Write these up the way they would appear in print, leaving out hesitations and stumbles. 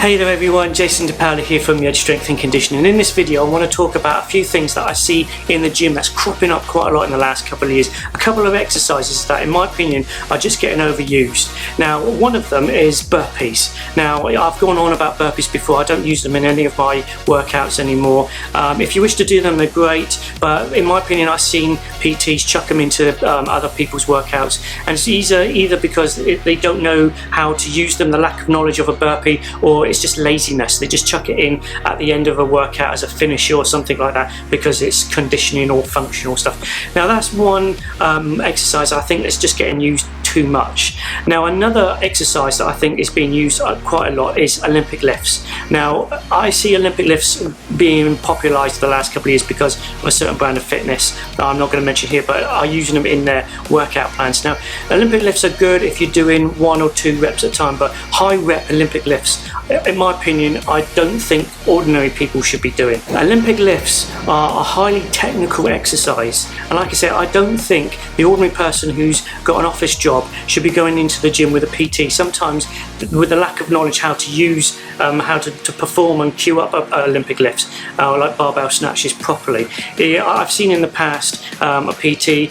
Hey there everyone, Jason DePaola here from the Edge Strength and Conditioning. In this video I want to talk about a few things that I see in the gym that's cropping up quite a lot in the last couple of years. A couple of exercises that in my opinion are just getting overused. Now one of them is burpees. Now I've gone on about burpees before, I don't use them in any of my workouts anymore. If you wish to do them they're great, but in my opinion I've seen PTs chuck them into other people's workouts, and it's either because they don't know how to use them, the lack of knowledge of a burpee, or it's just laziness. They just chuck it in at the end of a workout as a finisher or something like that because it's conditioning or functional stuff. Now that's one exercise I think that's just getting used too much. Now another exercise that I think is being used quite a lot is Olympic lifts. Now I see Olympic lifts being popularised the last couple of years because of a certain brand of fitness that I'm not going to mention here, but are using them in their workout plans. Now Olympic lifts are good if you're doing 1 or 2 reps at a time, but high rep Olympic lifts, in my opinion, I don't think ordinary people should be doing. Olympic lifts are a highly technical exercise, and like I said, I don't think the ordinary person who's got an office job should be going into the gym with a PT. Sometimes with the lack of knowledge how to use, how to perform and cue up Olympic lifts, like barbell snatches properly. I've seen in the past a PT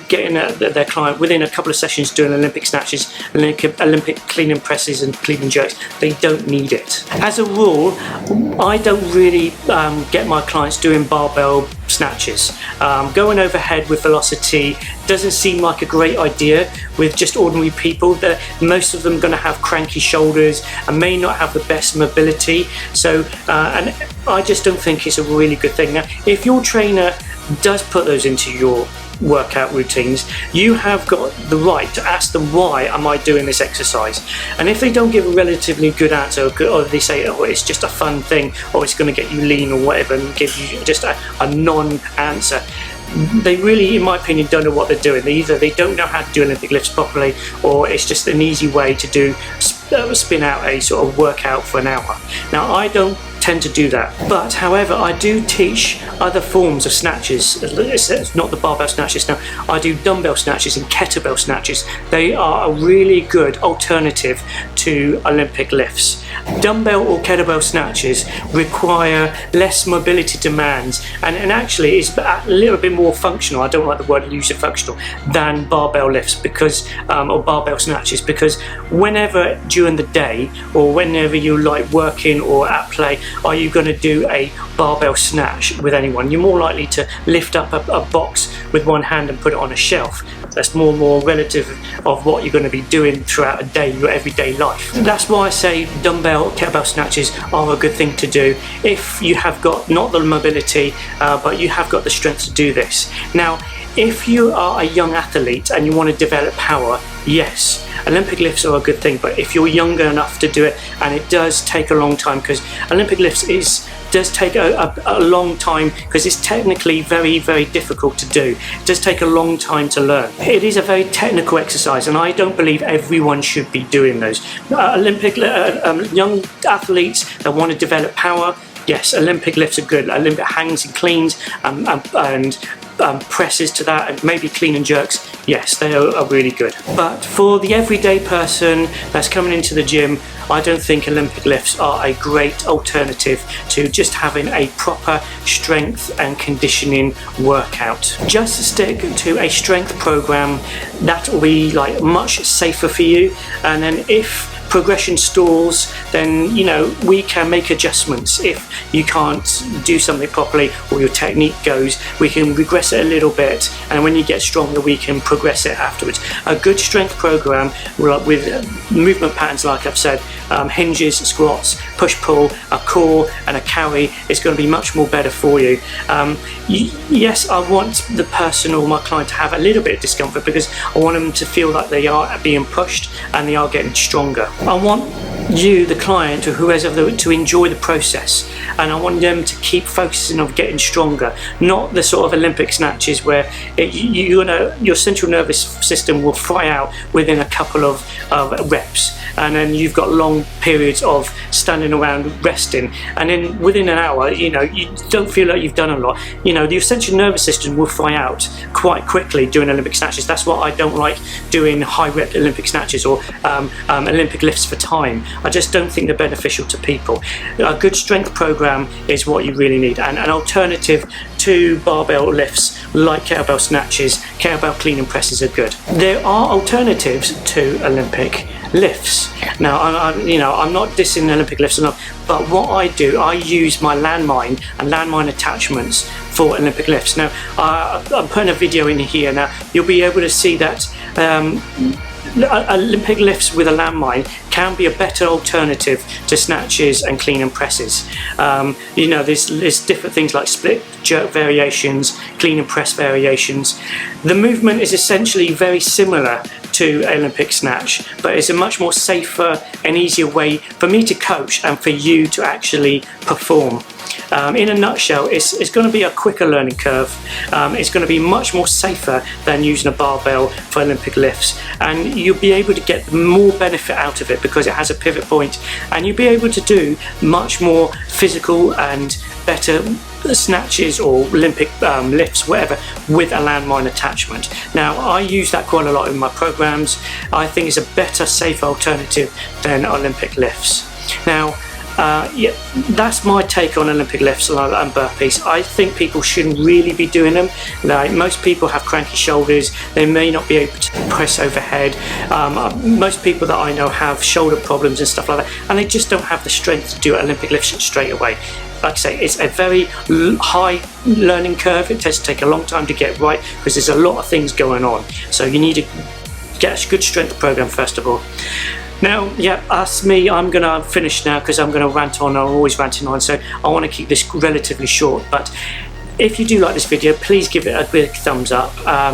getting their client within a couple of sessions doing Olympic snatches, Olympic clean and presses and clean and jerks. They don't need it. As a rule, I don't really get my clients doing barbell snatches. Going overhead with velocity doesn't seem like a great idea with just ordinary people. Most of them are going to have cranky shoulders and may not have the best mobility, so and I just don't think it's a really good thing. Now if your trainer does put those into your workout routines, you have got the right to ask them, why am I doing this exercise? And if they don't give a relatively good answer, or they say, oh, it's just a fun thing, or it's going to get you lean or whatever, and give you just a non-answer, they really, in my opinion, don't know what they're doing. Either they don't know how to do Olympic lifts properly, or it's just an easy way to do spin out a sort of workout for an hour. Now I don't tend to do that, but however I do teach other forms of snatches. It's not the barbell snatches. Now I do dumbbell snatches and kettlebell snatches. They are a really good alternative to Olympic lifts. Dumbbell or kettlebell snatches require less mobility demands, and actually is a little bit more functional. I don't like the word use of functional than barbell lifts because or barbell snatches, because whenever during the day or whenever you're like working or at play are you going to do a barbell snatch with anyone? You're more likely to lift up a box with one hand and put it on a shelf. That's more relative of what you're going to be doing throughout a day, your everyday life. That's why I say dumbbell, kettlebell snatches are a good thing to do if you have got not the mobility, but you have got the strength to do this. Now, if you are a young athlete and you want to develop power, yes, Olympic lifts are a good thing, but if you're younger enough to do it, and it does take a long time, because Olympic lifts does take a long time, because it's technically very, very difficult to do. It does take a long time to learn. It is a very technical exercise, and I don't believe everyone should be doing those. Young athletes that want to develop power, yes, Olympic lifts are good. Olympic hangs and cleans and presses to that, and maybe clean and jerks, yes, they are really good. But for the everyday person that's coming into the gym, I don't think Olympic lifts are a great alternative to just having a proper strength and conditioning workout. Just stick to a strength program that will be like much safer for you, and then if progression stalls, then we can make adjustments. If you can't do something properly or your technique goes, we can regress it a little bit, and when you get stronger we can progress it afterwards. A good strength program with movement patterns like I've said, hinges, squats, push-pull, a core and a carry is going to be much more better for you. Yes, I want the person or my client to have a little bit of discomfort because I want them to feel like they are being pushed and they are getting stronger. I want you, the client, or whoever, to enjoy the process, and I want them to keep focusing on getting stronger, not the sort of Olympic snatches where your central nervous system will fry out within a couple of reps, and then you've got long periods of standing around resting, and then within an hour you don't feel like you've done a lot. The central nervous system will fry out quite quickly during Olympic snatches. That's why I don't like doing high rep Olympic snatches or Olympic lifts for time. I just don't think they're beneficial to people. A good strength program is what you really need, and an alternative to barbell lifts like kettlebell snatches, kettlebell clean and presses are good. There are alternatives to Olympic lifts. Now, I'm not dissing Olympic lifts enough, but what I do, I use my Landmine and Landmine attachments for Olympic lifts. Now, I'm putting a video in here now. You'll be able to see that Olympic lifts with a Landmine can be a better alternative to snatches and clean and presses. There's different things like split jerk variations, clean and press variations. The movement is essentially very similar to Olympic snatch, but it's a much more safer and easier way for me to coach and for you to actually perform. In a nutshell, it's going to be a quicker learning curve. It's going to be much more safer than using a barbell for Olympic lifts, and you'll be able to get more benefit out of it because it has a pivot point, and you'll be able to do much more physical and better snatches or Olympic lifts, whatever, with a Landmine attachment. Now, I use that quite a lot in my programs. I think it's a better, safer alternative than Olympic lifts. Now, that's my take on Olympic lifts and burpees. I think people shouldn't really be doing them. Like, most people have cranky shoulders. They may not be able to press overhead. Most people that I know have shoulder problems and stuff like that, and they just don't have the strength to do Olympic lifts straight away. Like I say, it's a very high learning curve. It does take a long time to get right because there's a lot of things going on. So you need to get a good strength program first of all. Now, yeah, that's me. I'm going to finish now because I'm going to rant on. I'm always ranting on, so I want to keep this relatively short. But if you do like this video, please give it a big thumbs up.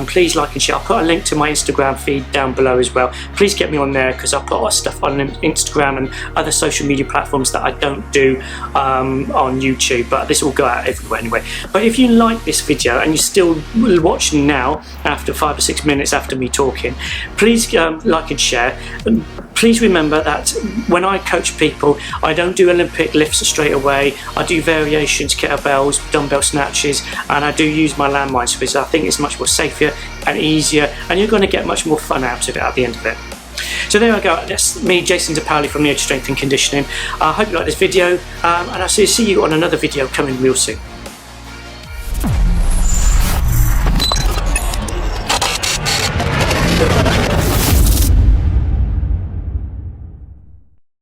Please like and share. I'll put a link to my Instagram feed down below as well. Please get me on there because I put a lot of stuff on Instagram and other social media platforms that I don't do on YouTube, but this will go out everywhere anyway. But if you like this video and you're still watching now after 5 or 6 minutes after me talking, please like and share. Please remember that when I coach people, I don't do Olympic lifts straight away. I do variations, kettlebells, dumbbell snatches, and I do use my Landmines because I think it's much more safer and easier, and you're going to get much more fun out of it at the end of it. So there I go. That's me, Jason DePaoli from the Edge Strength and Conditioning. I hope you like this video, and I'll see you on another video coming real soon.